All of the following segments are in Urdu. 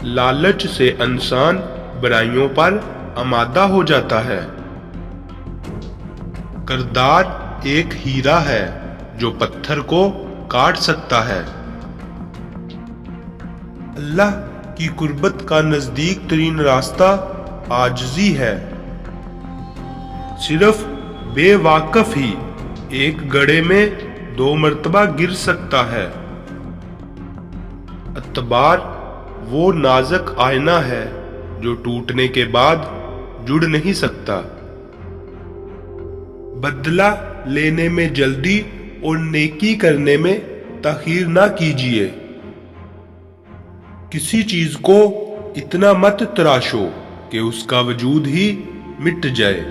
لالچ سے انسان برائیوں پر آمادہ ہو جاتا ہے۔ کردار ایک ہیرا ہے جو پتھر کو کاٹ سکتا ہے۔ اللہ کی قربت کا نزدیک ترین راستہ عاجزی ہے۔ صرف بے واقف ہی ایک گڑھے میں 2 مرتبہ گر سکتا ہے۔ اعتبار وہ نازک آئینہ ہے جو ٹوٹنے کے بعد جڑ نہیں سکتا۔ بدلہ لینے میں جلدی اور نیکی کرنے میں تاخیر نہ کیجیے۔ کسی چیز کو اتنا مت تراشو کہ اس کا وجود ہی مٹ جائے۔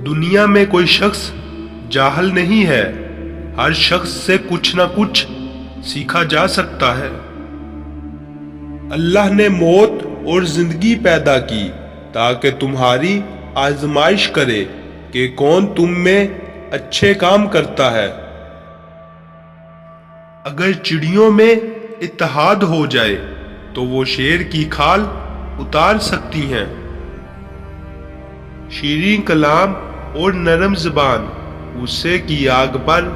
دنیا میں کوئی شخص جاہل نہیں ہے، ہر شخص سے کچھ نہ کچھ سیکھا جا سکتا ہے۔ اللہ نے موت اور زندگی پیدا کی تاکہ تمہاری آزمائش کرے کہ کون تم میں اچھے کام کرتا ہے۔ اگر چڑیوں میں اتحاد ہو جائے تو وہ شیر کی کھال اتار سکتی ہیں۔ شیریں کلام اور نرم زبان غصے کی آگ پر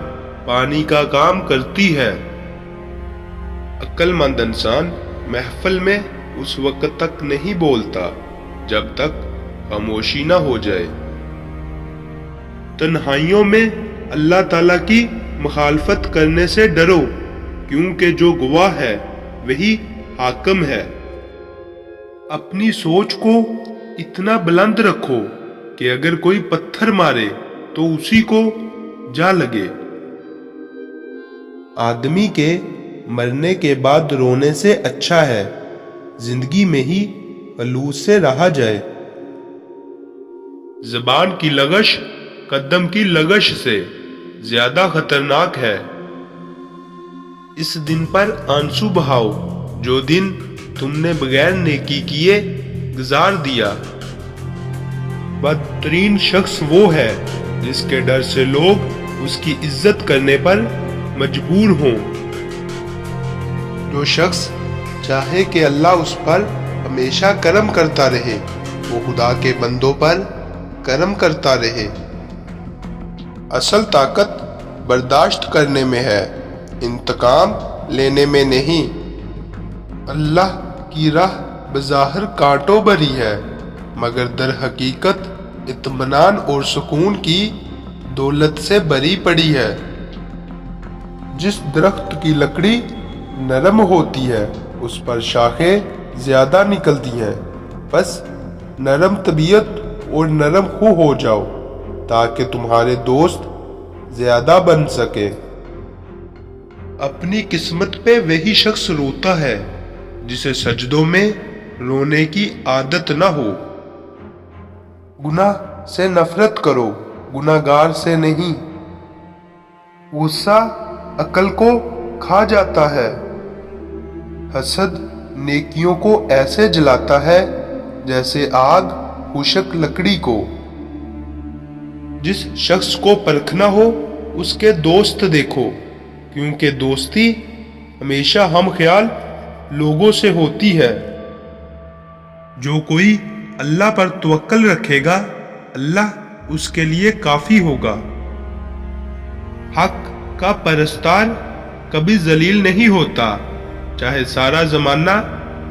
پانی کا کام کرتی ہے۔ عقل مند انسان محفل میں اس وقت تک نہیں بولتا جب تک خاموشی نہ ہو جائے۔ تنہائیوں میں اللہ تعالیٰ کی مخالفت کرنے سے ڈرو، کیونکہ جو گواہ ہے وہی حاکم ہے۔ اپنی سوچ کو اتنا بلند رکھو کہ اگر کوئی پتھر مارے تو اسی کو جا لگے۔ آدمی کے مرنے کے بعد رونے سے اچھا ہے زندگی میں ہی خلوص سے رہا جائے۔ زبان کی لغش قدم کی لغش سے زیادہ خطرناک ہے۔ اس دن پر آنسو بہاؤ جو دن تم نے بغیر نیکی کیے گزار دیا۔ بدترین شخص وہ ہے جس کے ڈر سے لوگ اس کی عزت کرنے پر مجبور ہوں۔ جو شخص چاہے کہ اللہ اس پر ہمیشہ کرم کرتا رہے، وہ خدا کے بندوں پر کرم کرتا رہے۔ اصل طاقت برداشت کرنے میں ہے، انتقام لینے میں نہیں۔ اللہ کی راہ بظاہر کانٹوں بھری ہے، مگر در حقیقت اطمینان اور سکون کی دولت سے بھری پڑی ہے۔ جس درخت کی لکڑی نرم ہوتی ہے اس پر شاخیں زیادہ نکلتی ہیں۔ بس نرم طبیعت اور نرم خو ہو جاؤ تاکہ تمہارے دوست زیادہ بن سکے۔ اپنی قسمت پہ وہی شخص روتا ہے جسے سجدوں میں رونے کی عادت نہ ہو۔ گناہ سے نفرت کرو، گناہ گار سے نہیں۔ غصہ عقل کو کھا جاتا ہے۔ حسد نیکیوں کو ایسے جلاتا ہے جیسے آگ خشک لکڑی کو۔ جس شخص کو پرکھنا ہو اس کے دوست دیکھو، کیونکہ دوستی ہمیشہ ہم خیال لوگوں سے ہوتی ہے۔ جو کوئی اللہ پر توکل رکھے گا اللہ اس کے لیے کافی ہوگا۔ حق کا پرستار کبھی ذلیل نہیں ہوتا، چاہے سارا زمانہ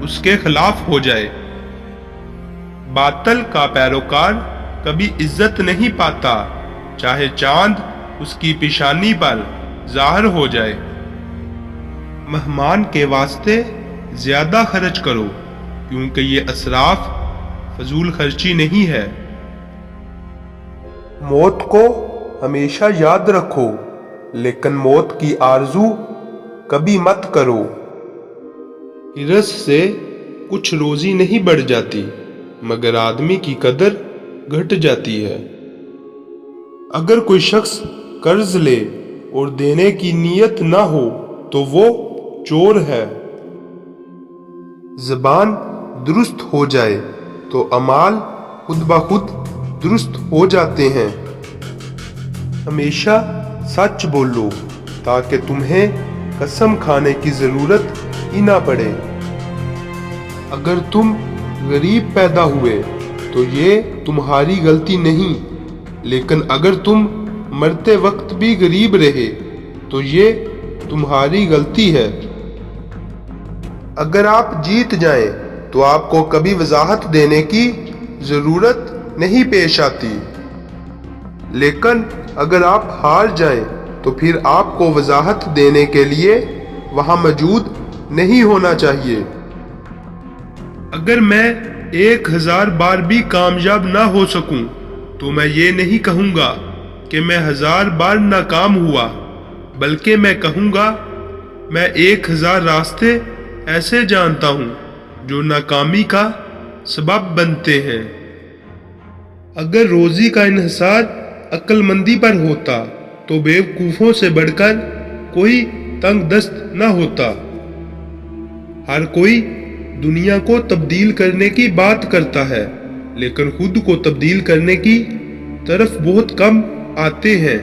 اس کے خلاف ہو جائے۔ باطل کا پیروکار کبھی عزت نہیں پاتا، چاہے چاند اس کی پیشانی پر ظاہر ہو جائے۔ مہمان کے واسطے زیادہ خرچ کرو، کیونکہ یہ اسراف فضول خرچی نہیں ہے۔ موت کو ہمیشہ یاد رکھو، لیکن موت کی آرزو کبھی مت کرو۔ ہرس سے کچھ روزی نہیں بڑھ جاتی، مگر آدمی کی قدر گھٹ جاتی ہے۔ اگر کوئی شخص قرض لے اور دینے کی نیت نہ ہو تو وہ چور ہے۔ زبان درست ہو جائے تو اعمال خود بخود درست ہو جاتے ہیں۔ ہمیشہ سچ بولو تاکہ تمہیں قسم کھانے کی ضرورت ہی نہ پڑے۔ اگر تم غریب پیدا ہوئے تو یہ تمہاری غلطی نہیں، لیکن اگر تم مرتے وقت بھی غریب رہے تو یہ تمہاری غلطی ہے۔ اگر آپ جیت جائیں تو آپ کو کبھی وضاحت دینے کی ضرورت نہیں پیش آتی، لیکن اگر آپ ہار جائیں تو پھر آپ کو وضاحت دینے کے لیے وہاں موجود نہیں ہونا چاہیے۔ اگر میں 1000 بار بھی کامیاب نہ ہو سکوں تو میں یہ نہیں کہوں گا کہ میں 1000 بار ناکام ہوا، بلکہ میں کہوں گا میں 1000 راستے ایسے جانتا ہوں جو ناکامی کا سبب بنتے ہیں۔ اگر روزی کا انحصار عقل مندی پر ہوتا تو بیوقوفوں سے بڑھ کر کوئی تنگ دست نہ ہوتا۔ ہر کوئی دنیا کو تبدیل کرنے کی بات کرتا ہے، لیکن خود کو تبدیل کرنے کی طرف بہت کم آتے ہیں۔